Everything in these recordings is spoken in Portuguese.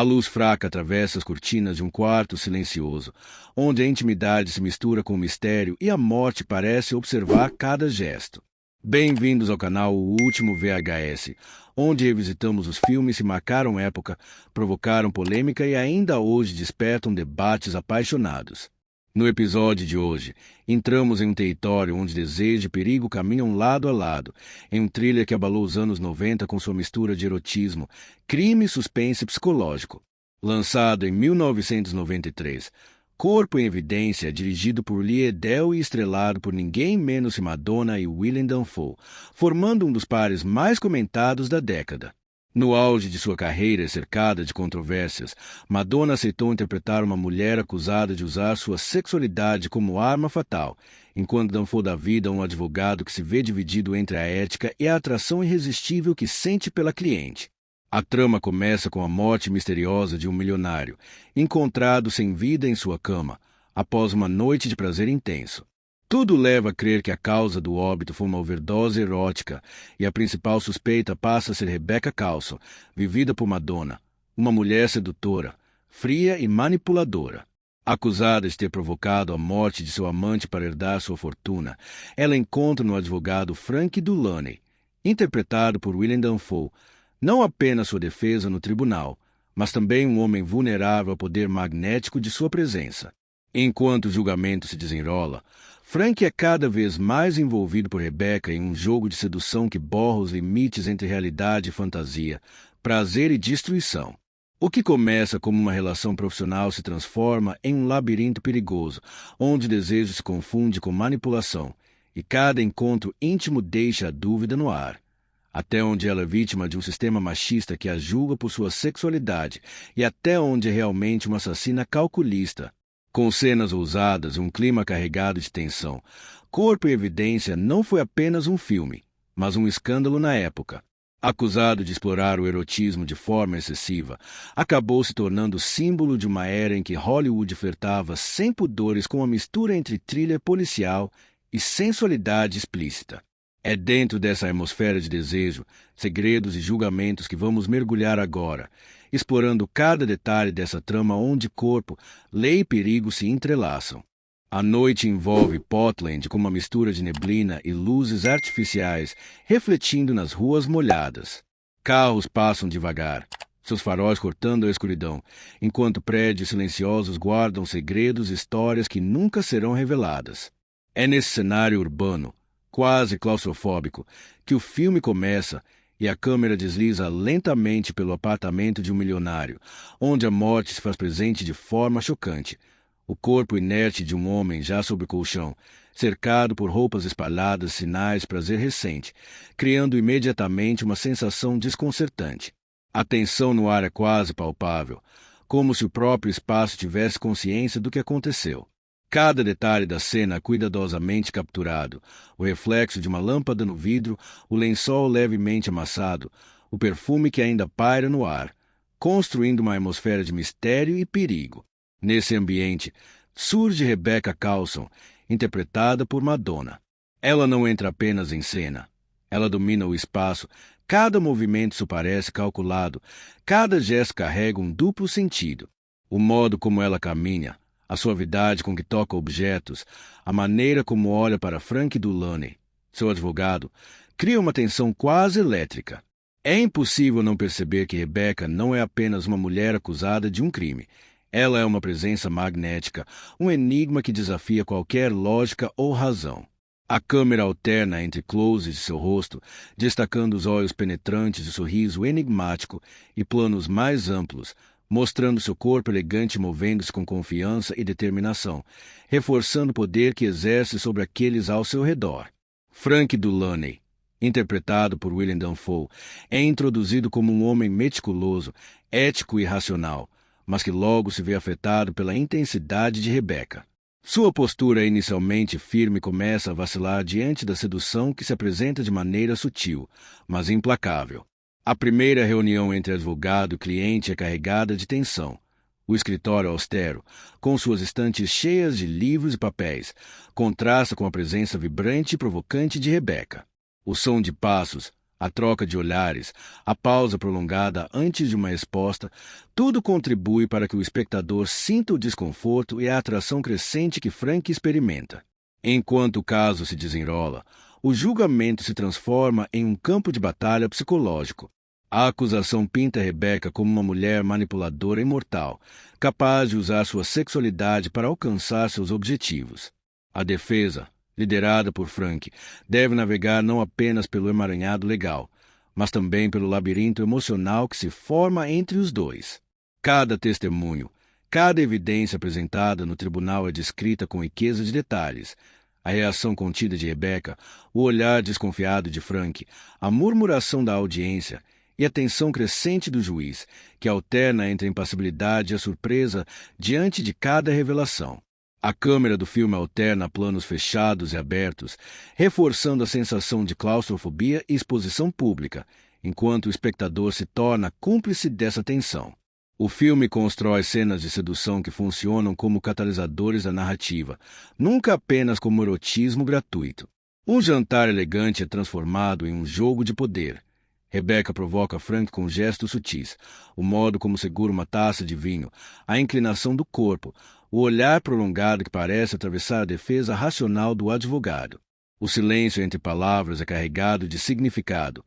A luz fraca atravessa as cortinas de um quarto silencioso, onde a intimidade se mistura com o mistério e a morte parece observar cada gesto. Bem-vindos ao canal O Último VHS, onde revisitamos os filmes que marcaram época, provocaram polêmica e ainda hoje despertam debates apaixonados. No episódio de hoje, entramos em um território onde desejo e perigo caminham lado a lado, em um thriller que abalou os anos 90 com sua mistura de erotismo, crime e suspense psicológico. Lançado em 1993, Corpo em Evidência, dirigido por Lee Edel e estrelado por ninguém menos que Madonna e Willem Dafoe, formando um dos pares mais comentados da década. No auge de sua carreira cercada de controvérsias, Madonna aceitou interpretar uma mulher acusada de usar sua sexualidade como arma fatal, enquanto Dafoe dá vida a um advogado que se vê dividido entre a ética e a atração irresistível que sente pela cliente. A trama começa com a morte misteriosa de um milionário, encontrado sem vida em sua cama, após uma noite de prazer intenso. Tudo leva a crer que a causa do óbito foi uma overdose erótica, e a principal suspeita passa a ser Rebecca Carlson, vivida por Madonna, uma mulher sedutora, fria e manipuladora. Acusada de ter provocado a morte de seu amante para herdar sua fortuna, ela encontra no advogado Frank Dulany, interpretado por Willem Dafoe, não apenas sua defesa no tribunal, mas também um homem vulnerável ao poder magnético de sua presença. Enquanto o julgamento se desenrola, Frank é cada vez mais envolvido por Rebecca em um jogo de sedução que borra os limites entre realidade e fantasia, prazer e destruição. O que começa como uma relação profissional se transforma em um labirinto perigoso, onde o desejo se confunde com manipulação, e cada encontro íntimo deixa a dúvida no ar. Até onde ela é vítima de um sistema machista que a julga por sua sexualidade, e até onde é realmente uma assassina calculista. Com cenas ousadas e um clima carregado de tensão, Corpo em Evidência não foi apenas um filme, mas um escândalo na época. Acusado de explorar o erotismo de forma excessiva, acabou se tornando símbolo de uma era em que Hollywood flertava sem pudores com a mistura entre thriller policial e sensualidade explícita. É dentro dessa atmosfera de desejo, segredos e julgamentos que vamos mergulhar agora, explorando cada detalhe dessa trama onde corpo, lei e perigo se entrelaçam. A noite envolve Portland com uma mistura de neblina e luzes artificiais refletindo nas ruas molhadas. Carros passam devagar, seus faróis cortando a escuridão, enquanto prédios silenciosos guardam segredos e histórias que nunca serão reveladas. É nesse cenário urbano, quase claustrofóbico, que o filme começa e a câmera desliza lentamente pelo apartamento de um milionário, onde a morte se faz presente de forma chocante. O corpo inerte de um homem já sob o colchão, cercado por roupas espalhadas, sinais de prazer recente, criando imediatamente uma sensação desconcertante. A tensão no ar é quase palpável, como se o próprio espaço tivesse consciência do que aconteceu. Cada detalhe da cena é cuidadosamente capturado, o reflexo de uma lâmpada no vidro, o lençol levemente amassado, o perfume que ainda paira no ar, construindo uma atmosfera de mistério e perigo. Nesse ambiente, surge Rebecca Carlson, interpretada por Madonna. Ela não entra apenas em cena. Ela domina o espaço, cada movimento se parece calculado, cada gesto carrega um duplo sentido. O modo como ela caminha, a suavidade com que toca objetos, a maneira como olha para Frank Dulany, seu advogado, cria uma tensão quase elétrica. É impossível não perceber que Rebecca não é apenas uma mulher acusada de um crime. Ela é uma presença magnética, um enigma que desafia qualquer lógica ou razão. A câmera alterna entre closes de seu rosto, destacando os olhos penetrantes e sorriso enigmático, e planos mais amplos, mostrando seu corpo elegante movendo-se com confiança e determinação, reforçando o poder que exerce sobre aqueles ao seu redor. Frank Dulany, interpretado por Willem Dafoe, é introduzido como um homem meticuloso, ético e racional, mas que logo se vê afetado pela intensidade de Rebecca. Sua postura inicialmente firme começa a vacilar diante da sedução que se apresenta de maneira sutil, mas implacável. A primeira reunião entre advogado e cliente é carregada de tensão. O escritório austero, com suas estantes cheias de livros e papéis, contrasta com a presença vibrante e provocante de Rebecca. O som de passos, A troca de olhares, a pausa prolongada antes de uma resposta, tudo contribui para que o espectador sinta o desconforto e a atração crescente que Frank experimenta. Enquanto o caso se desenrola, o julgamento se transforma em um campo de batalha psicológico. A acusação pinta Rebecca como uma mulher manipuladora imortal, capaz de usar sua sexualidade para alcançar seus objetivos. A defesa, liderada por Frank, deve navegar não apenas pelo emaranhado legal, mas também pelo labirinto emocional que se forma entre os dois. Cada testemunho, cada evidência apresentada no tribunal é descrita com riqueza de detalhes. A reação contida de Rebecca, o olhar desconfiado de Frank, a murmuração da audiência e a tensão crescente do juiz, que alterna entre a impassibilidade e a surpresa diante de cada revelação. A câmera do filme alterna planos fechados e abertos, reforçando a sensação de claustrofobia e exposição pública, enquanto o espectador se torna cúmplice dessa tensão. O filme constrói cenas de sedução que funcionam como catalisadores da narrativa, nunca apenas como erotismo gratuito. Um jantar elegante é transformado em um jogo de poder. Rebecca provoca Frank com gestos sutis, o modo como segura uma taça de vinho, a inclinação do corpo, o olhar prolongado que parece atravessar a defesa racional do advogado. O silêncio entre palavras é carregado de significado.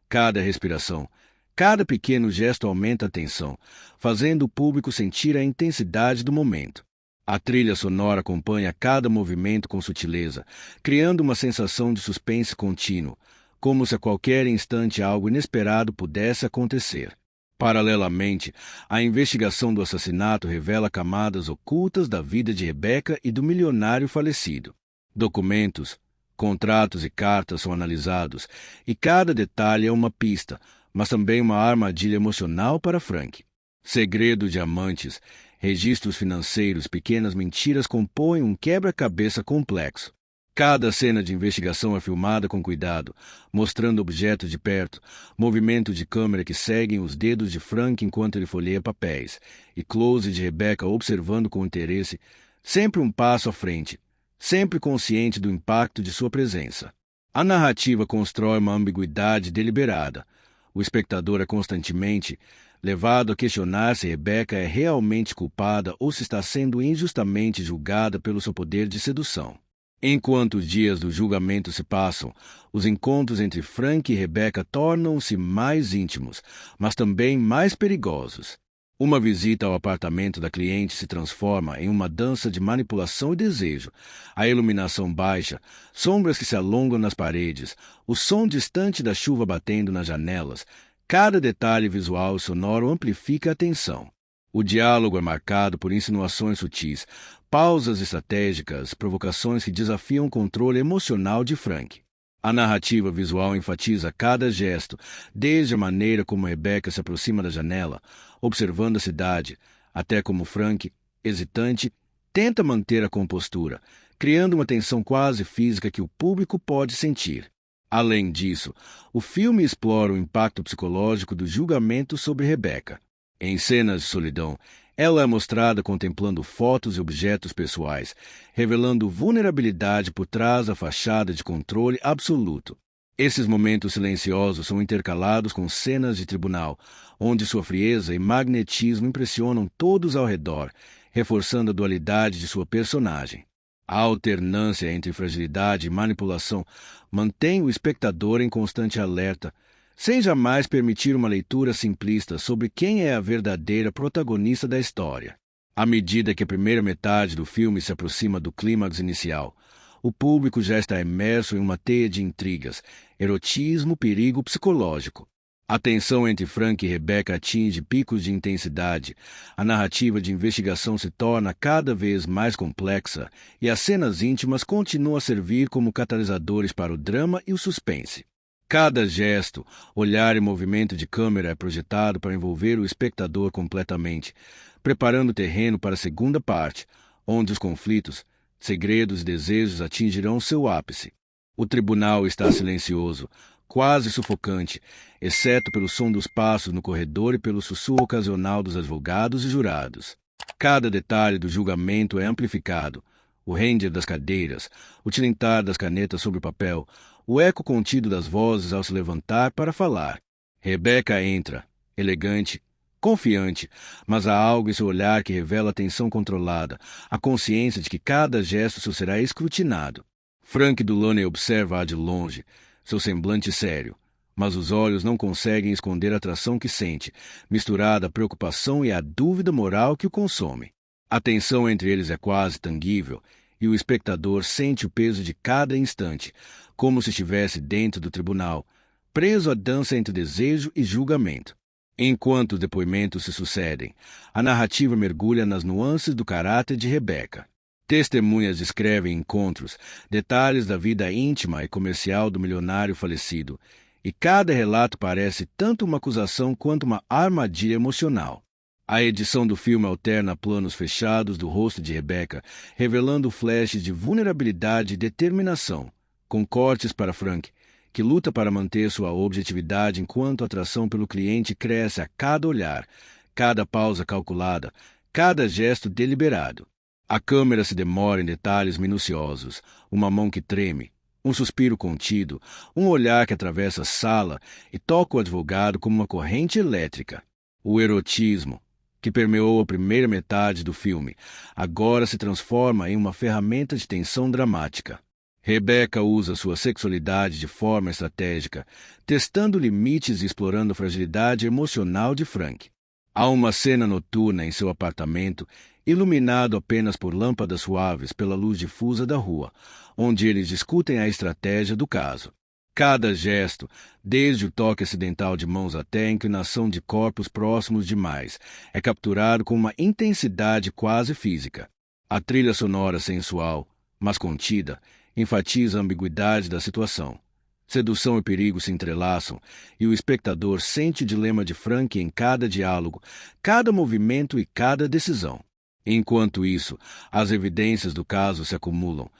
Cada respiração, cada pequeno gesto aumenta a tensão, fazendo o público sentir a intensidade do momento. A trilha sonora acompanha cada movimento com sutileza, criando uma sensação de suspense contínuo, como se a qualquer instante algo inesperado pudesse acontecer. Paralelamente, a investigação do assassinato revela camadas ocultas da vida de Rebecca e do milionário falecido. Documentos, contratos e cartas são analisados, e cada detalhe é uma pista, mas também uma armadilha emocional para Frank. Segredo de amantes, registros financeiros, pequenas mentiras compõem um quebra-cabeça complexo. Cada cena de investigação é filmada com cuidado, mostrando objetos de perto, movimento de câmera que seguem os dedos de Frank enquanto ele folheia papéis, e close de Rebecca observando com interesse, sempre um passo à frente, sempre consciente do impacto de sua presença. A narrativa constrói uma ambiguidade deliberada. O espectador é constantemente levado a questionar se Rebecca é realmente culpada ou se está sendo injustamente julgada pelo seu poder de sedução. Enquanto os dias do julgamento se passam, os encontros entre Frank e Rebecca tornam-se mais íntimos, mas também mais perigosos. Uma visita ao apartamento da cliente se transforma em uma dança de manipulação e desejo. A iluminação baixa, sombras que se alongam nas paredes, o som distante da chuva batendo nas janelas, cada detalhe visual e sonoro amplifica a tensão. O diálogo é marcado por insinuações sutis, pausas estratégicas, provocações que desafiam o controle emocional de Frank. A narrativa visual enfatiza cada gesto, desde a maneira como Rebecca se aproxima da janela, observando a cidade, até como Frank, hesitante, tenta manter a compostura, criando uma tensão quase física que o público pode sentir. Além disso, o filme explora o impacto psicológico do julgamento sobre Rebecca. Em cenas de solidão, ela é mostrada contemplando fotos e objetos pessoais, revelando vulnerabilidade por trás da fachada de controle absoluto. Esses momentos silenciosos são intercalados com cenas de tribunal, onde sua frieza e magnetismo impressionam todos ao redor, reforçando a dualidade de sua personagem. A alternância entre fragilidade e manipulação mantém o espectador em constante alerta, sem jamais permitir uma leitura simplista sobre quem é a verdadeira protagonista da história. À medida que a primeira metade do filme se aproxima do clímax inicial, o público já está imerso em uma teia de intrigas, erotismo, perigo psicológico. A tensão entre Frank e Rebecca atinge picos de intensidade, a narrativa de investigação se torna cada vez mais complexa e as cenas íntimas continuam a servir como catalisadores para o drama e o suspense. Cada gesto, olhar e movimento de câmera é projetado para envolver o espectador completamente, preparando o terreno para a segunda parte, onde os conflitos, segredos e desejos atingirão seu ápice. O tribunal está silencioso, quase sufocante, exceto pelo som dos passos no corredor e pelo sussurro ocasional dos advogados e jurados. Cada detalhe do julgamento é amplificado. O ranger das cadeiras, o tilintar das canetas sobre o papel, o eco contido das vozes ao se levantar para falar. Rebecca entra, elegante, confiante, mas há algo em seu olhar que revela a tensão controlada, a consciência de que cada gesto seu será escrutinado. Frank Dulane observa-a de longe, seu semblante sério, mas os olhos não conseguem esconder a atração que sente, misturada à preocupação e à dúvida moral que o consome. A tensão entre eles é quase tangível, e o espectador sente o peso de cada instante, como se estivesse dentro do tribunal, preso à dança entre desejo e julgamento. Enquanto os depoimentos se sucedem, a narrativa mergulha nas nuances do caráter de Rebecca. Testemunhas descrevem encontros, detalhes da vida íntima e comercial do milionário falecido, e cada relato parece tanto uma acusação quanto uma armadilha emocional. A edição do filme alterna planos fechados do rosto de Rebecca, revelando flashes de vulnerabilidade e determinação, com cortes para Frank, que luta para manter sua objetividade enquanto a atração pelo cliente cresce a cada olhar, cada pausa calculada, cada gesto deliberado. A câmera se demora em detalhes minuciosos, uma mão que treme, um suspiro contido, um olhar que atravessa a sala e toca o advogado como uma corrente elétrica. O erotismo, que permeou a primeira metade do filme, agora se transforma em uma ferramenta de tensão dramática. Rebecca usa sua sexualidade de forma estratégica, testando limites e explorando a fragilidade emocional de Frank. Há uma cena noturna em seu apartamento, iluminado apenas por lâmpadas suaves pela luz difusa da rua, onde eles discutem a estratégia do caso. Cada gesto, desde o toque acidental de mãos até a inclinação de corpos próximos demais, é capturado com uma intensidade quase física. A trilha sonora sensual, mas contida, enfatiza a ambiguidade da situação. Sedução e perigo se entrelaçam, e o espectador sente o dilema de Frank em cada diálogo, cada movimento e cada decisão. Enquanto isso, as evidências do caso se acumulam,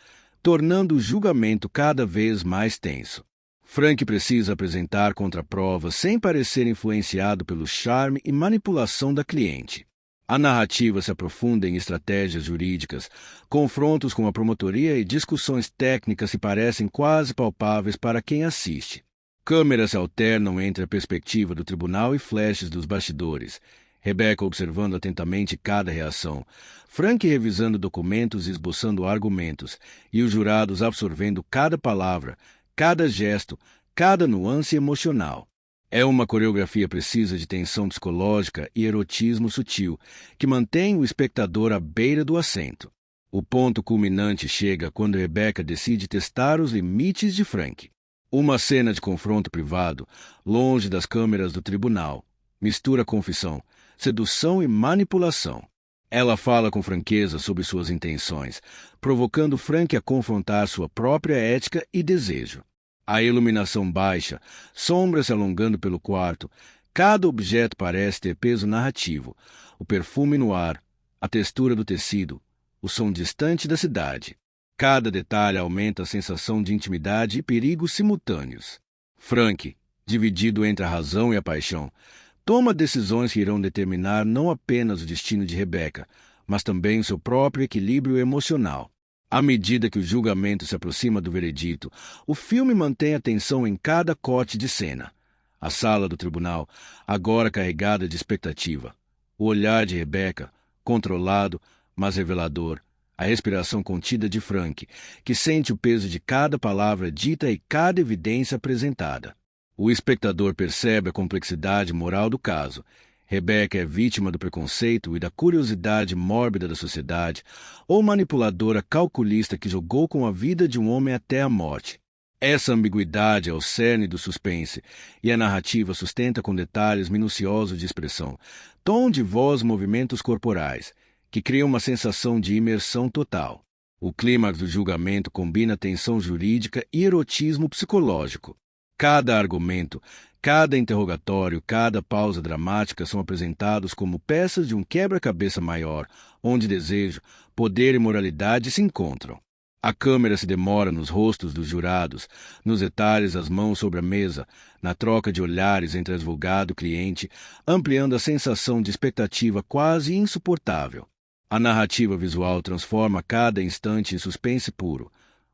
tornando o julgamento cada vez mais tenso. Frank precisa apresentar contraprovas sem parecer influenciado pelo charme e manipulação da cliente. A narrativa se aprofunda em estratégias jurídicas, confrontos com a promotoria e discussões técnicas que parecem quase palpáveis para quem assiste. Câmeras se alternam entre a perspectiva do tribunal e flashes dos bastidores. Rebecca observando atentamente cada reação, Frank revisando documentos e esboçando argumentos, e os jurados absorvendo cada palavra, cada gesto, cada nuance emocional. É uma coreografia precisa de tensão psicológica e erotismo sutil, que mantém o espectador à beira do assento. O ponto culminante chega quando Rebecca decide testar os limites de Frank. Uma cena de confronto privado, longe das câmeras do tribunal, mistura confissão, sedução e manipulação. Ela fala com franqueza sobre suas intenções, provocando Frank a confrontar sua própria ética e desejo. A iluminação baixa, sombras se alongando pelo quarto, cada objeto parece ter peso narrativo, o perfume no ar, a textura do tecido, o som distante da cidade. Cada detalhe aumenta a sensação de intimidade e perigo simultâneos. Frank, dividido entre a razão e a paixão, toma decisões que irão determinar não apenas o destino de Rebecca, mas também o seu próprio equilíbrio emocional. À medida que o julgamento se aproxima do veredito, o filme mantém a tensão em cada corte de cena. A sala do tribunal, agora carregada de expectativa. O olhar de Rebecca, controlado, mas revelador. A respiração contida de Frank, que sente o peso de cada palavra dita e cada evidência apresentada. O espectador percebe a complexidade moral do caso. Rebecca é vítima do preconceito e da curiosidade mórbida da sociedade, ou manipuladora calculista que jogou com a vida de um homem até a morte. Essa ambiguidade é o cerne do suspense, e a narrativa sustenta com detalhes minuciosos de expressão, tom de voz e movimentos corporais, que criam uma sensação de imersão total. O clímax do julgamento combina tensão jurídica e erotismo psicológico. Cada argumento, cada interrogatório, cada pausa dramática são apresentados como peças de um quebra-cabeça maior, onde desejo, poder e moralidade se encontram. A câmera se demora nos rostos dos jurados, nos detalhes das mãos sobre a mesa, na troca de olhares entre advogado e cliente, ampliando a sensação de expectativa quase insuportável. A narrativa visual transforma cada instante em suspense puro.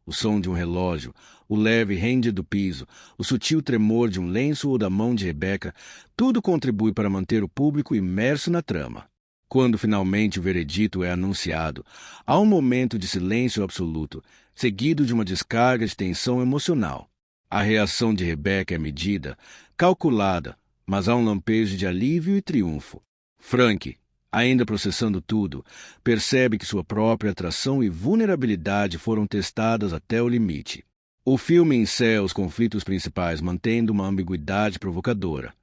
o som de um relógio, o leve render do piso, o sutil tremor de um lenço ou da mão de Rebecca, tudo contribui para manter o público imerso na trama. Quando finalmente o veredito é anunciado, há um momento de silêncio absoluto, seguido de uma descarga de tensão emocional. A reação de Rebecca é medida, calculada, mas há um lampejo de alívio e triunfo. Frank, ainda processando tudo, percebe que sua própria atração e vulnerabilidade foram testadas até o limite. O filme encerra os conflitos principais mantendo uma ambiguidade provocadora.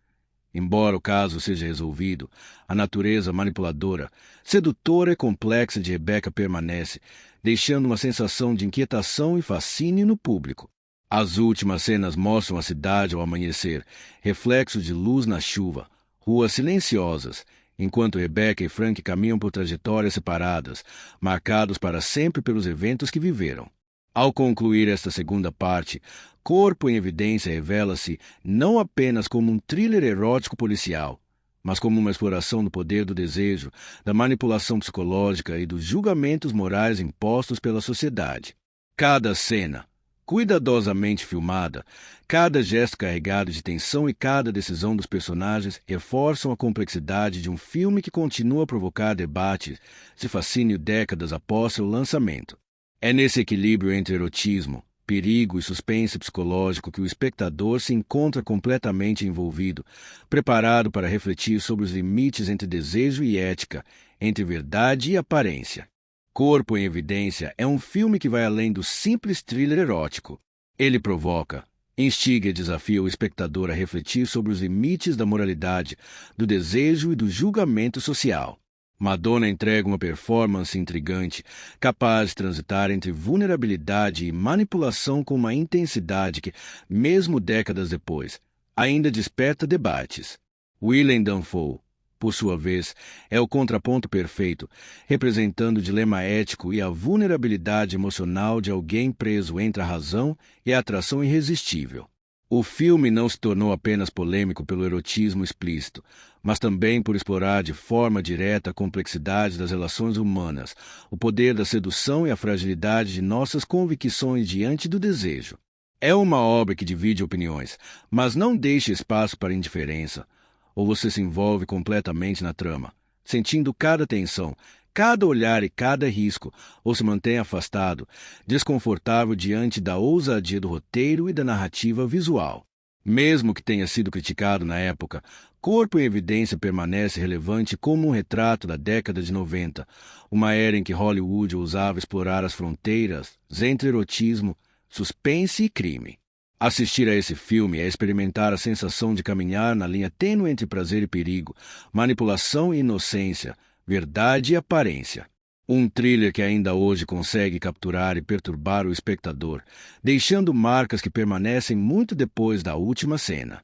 Embora o caso seja resolvido, a natureza manipuladora, sedutora e complexa de Rebecca permanece, deixando uma sensação de inquietação e fascínio no público. As últimas cenas mostram a cidade ao amanhecer, reflexos de luz na chuva, ruas silenciosas, enquanto Rebecca e Frank caminham por trajetórias separadas, marcados para sempre pelos eventos que viveram. Ao concluir esta segunda parte, Corpo em Evidência revela-se não apenas como um thriller erótico policial, mas como uma exploração do poder do desejo, da manipulação psicológica e dos julgamentos morais impostos pela sociedade. Cada cena, cuidadosamente filmada, cada gesto carregado de tensão e cada decisão dos personagens reforçam a complexidade de um filme que continua a provocar debates de fascínio décadas após seu lançamento. É nesse equilíbrio entre erotismo, perigo e suspense psicológico que o espectador se encontra completamente envolvido, preparado para refletir sobre os limites entre desejo e ética, entre verdade e aparência. Corpo em Evidência é um filme que vai além do simples thriller erótico. Ele provoca, instiga e desafia o espectador a refletir sobre os limites da moralidade, do desejo e do julgamento social. Madonna entrega uma performance intrigante, capaz de transitar entre vulnerabilidade e manipulação com uma intensidade que, mesmo décadas depois, ainda desperta debates. Willem Dafoe, por sua vez, é o contraponto perfeito, representando o dilema ético e a vulnerabilidade emocional de alguém preso entre a razão e a atração irresistível. O filme não se tornou apenas polêmico pelo erotismo explícito, mas também por explorar de forma direta a complexidade das relações humanas, o poder da sedução e a fragilidade de nossas convicções diante do desejo. É uma obra que divide opiniões, mas não deixa espaço para indiferença. Ou você se envolve completamente na trama, sentindo cada tensão, cada olhar e cada risco, ou se mantém afastado, desconfortável diante da ousadia do roteiro e da narrativa visual. Mesmo que tenha sido criticado na época, Corpo em Evidência permanece relevante como um retrato da década de 90, uma era em que Hollywood ousava explorar as fronteiras entre erotismo, suspense e crime. Assistir a esse filme é experimentar a sensação de caminhar na linha tênue entre prazer e perigo, manipulação e inocência, verdade e aparência. Um thriller que ainda hoje consegue capturar e perturbar o espectador, deixando marcas que permanecem muito depois da última cena.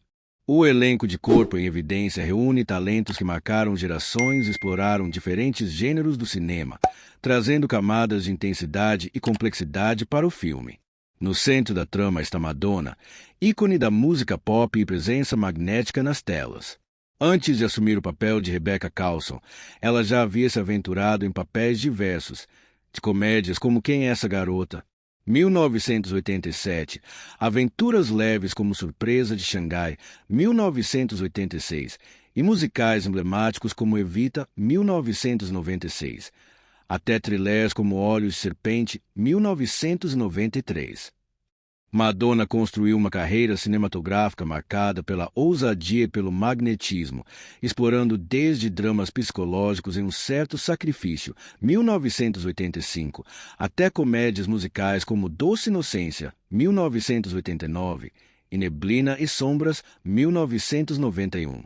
O elenco de Corpo em Evidência reúne talentos que marcaram gerações e exploraram diferentes gêneros do cinema, trazendo camadas de intensidade e complexidade para o filme. No centro da trama está Madonna, ícone da música pop e presença magnética nas telas. Antes de assumir o papel de Rebecca Carlson, ela já havia se aventurado em papéis diversos, de comédias como Quem é essa garota? 1987, Aventuras leves como Surpresa de Xangai, 1986, e musicais emblemáticos como Evita, 1996, até thrillers como Olhos de Serpente, 1993. Madonna construiu uma carreira cinematográfica marcada pela ousadia e pelo magnetismo, explorando desde dramas psicológicos em Um Certo Sacrifício, 1985, até comédias musicais como Doce Inocência, 1989, e Neblina e Sombras, 1991.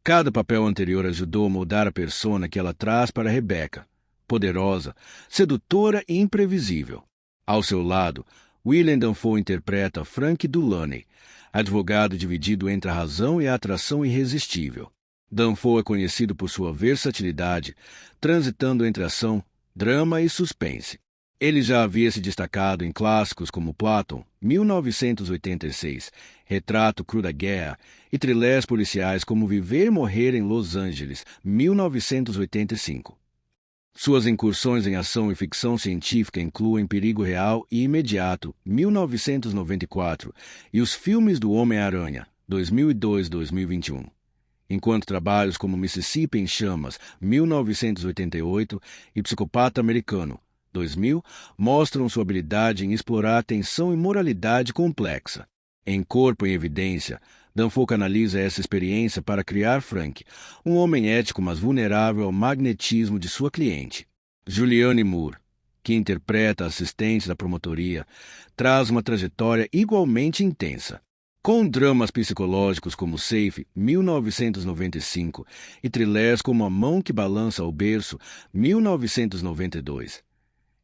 Cada papel anterior ajudou a moldar a persona que ela traz para Rebecca, poderosa, sedutora e imprevisível. Ao seu lado, Willem Dafoe interpreta Frank Dulany, advogado dividido entre a razão e a atração irresistível. Dafoe é conhecido por sua versatilidade, transitando entre ação, drama e suspense. Ele já havia se destacado em clássicos como Platão, 1986, Retrato Cru da Guerra, e thrillers policiais como Viver e Morrer em Los Angeles, 1985. Suas incursões em ação e ficção científica incluem Perigo Real e Imediato, 1994, e os filmes do Homem-Aranha, 2002-2021. Enquanto trabalhos como Mississippi em Chamas, 1988, e Psicopata Americano, 2000, mostram sua habilidade em explorar tensão e moralidade complexa. Em Corpo em Evidência, Danforth canaliza essa experiência para criar Frank, um homem ético mas vulnerável ao magnetismo de sua cliente. Julianne Moore, que interpreta a assistente da promotoria, traz uma trajetória igualmente intensa. Com dramas psicológicos como Safe, 1995, e thrillers como A Mão que Balança ao Berço, 1992.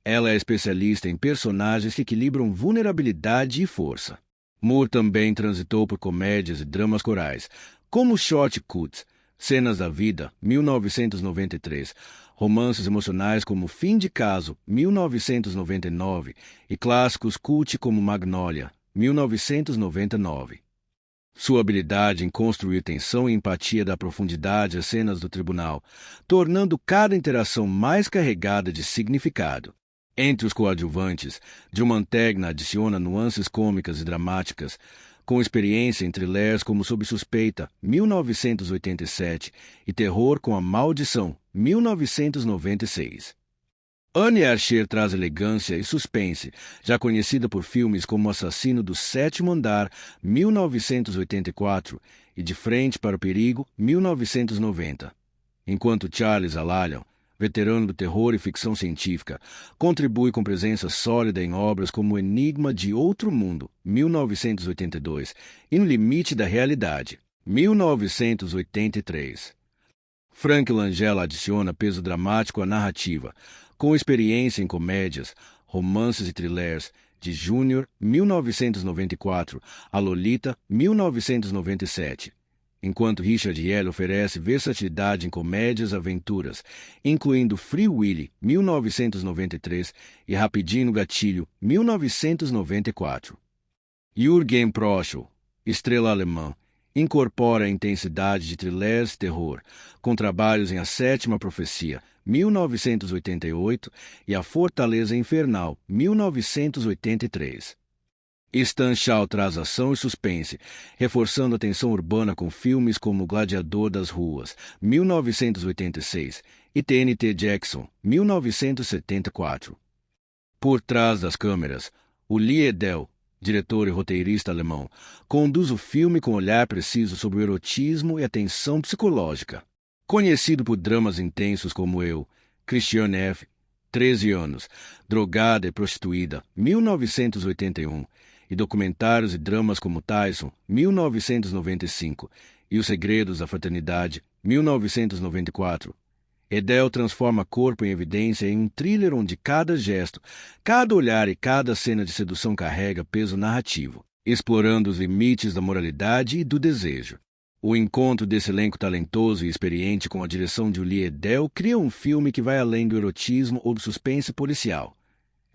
Ela é especialista em personagens que equilibram vulnerabilidade e força. Moore também transitou por comédias e dramas corais, como Short Cuts, Cenas da Vida, 1993, romances emocionais como Fim de Caso, 1999, e clássicos cult como Magnolia, 1999. Sua habilidade em construir tensão e empatia dá profundidade às cenas do tribunal, tornando cada interação mais carregada de significado. Entre os coadjuvantes, Joe Mantegna adiciona nuances cômicas e dramáticas, com experiência em thrillers como Sob Suspeita, 1987, e Terror com a Maldição, 1996. Anne Archer traz elegância e suspense, já conhecida por filmes como Assassino do Sétimo Andar, 1984, e De Frente para o Perigo, 1990. Enquanto Charles Alalion, veterano do terror e ficção científica, contribui com presença sólida em obras como Enigma de Outro Mundo, 1982, e No Limite da Realidade, 1983. Frank Langella adiciona peso dramático à narrativa, com experiência em comédias, romances e thrillers, de Júnior, 1994, a Lolita, 1997. Enquanto Richard Yell oferece versatilidade em comédias e aventuras, incluindo Free Willy, 1993, e Rapidinho no Gatilho, 1994. Jürgen Prochel, estrela alemã, incorpora a intensidade de thrillers e terror, com trabalhos em A Sétima Profecia, 1988, e A Fortaleza Infernal, 1983. Stan Shaw traz ação e suspense, reforçando a tensão urbana com filmes como Gladiador das Ruas, 1986, e TNT Jackson, 1974. Por trás das câmeras, o Lee Edel, diretor e roteirista alemão, conduz o filme com olhar preciso sobre o erotismo e a tensão psicológica. Conhecido por dramas intensos como Eu, Christiane F., 13 anos, drogada e prostituída, 1981, e documentários e dramas como Tyson, 1995, e Os Segredos da Fraternidade, 1994. Edel transforma Corpo em Evidência em um thriller onde cada gesto, cada olhar e cada cena de sedução carrega peso narrativo, explorando os limites da moralidade e do desejo. O encontro desse elenco talentoso e experiente com a direção de Lee Edel cria um filme que vai além do erotismo ou do suspense policial.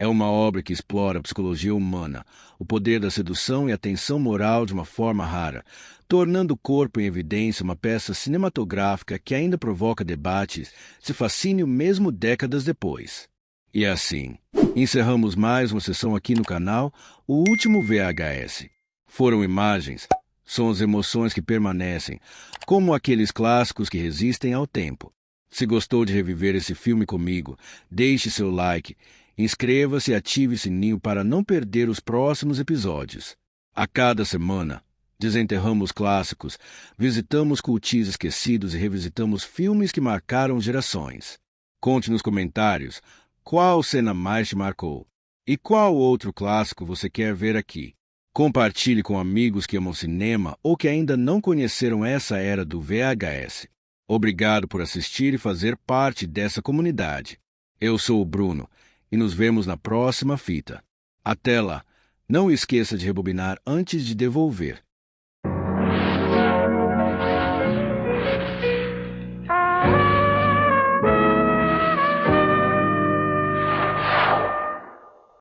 É uma obra que explora a psicologia humana, o poder da sedução e a tensão moral de uma forma rara, tornando o Corpo em Evidência uma peça cinematográfica que ainda provoca debates, se fascínio mesmo décadas depois. E assim, encerramos mais uma sessão aqui no canal, O Último VHS. Foram imagens, sons e emoções que permanecem, como aqueles clássicos que resistem ao tempo. Se gostou de reviver esse filme comigo, deixe seu like, inscreva-se e ative o sininho para não perder os próximos episódios. A cada semana, desenterramos clássicos, visitamos cultis esquecidos e revisitamos filmes que marcaram gerações. Conte nos comentários qual cena mais te marcou e qual outro clássico você quer ver aqui. Compartilhe com amigos que amam cinema ou que ainda não conheceram essa era do VHS. Obrigado por assistir e fazer parte dessa comunidade. Eu sou o Bruno e nos vemos na próxima fita. Até lá, não esqueça de rebobinar antes de devolver.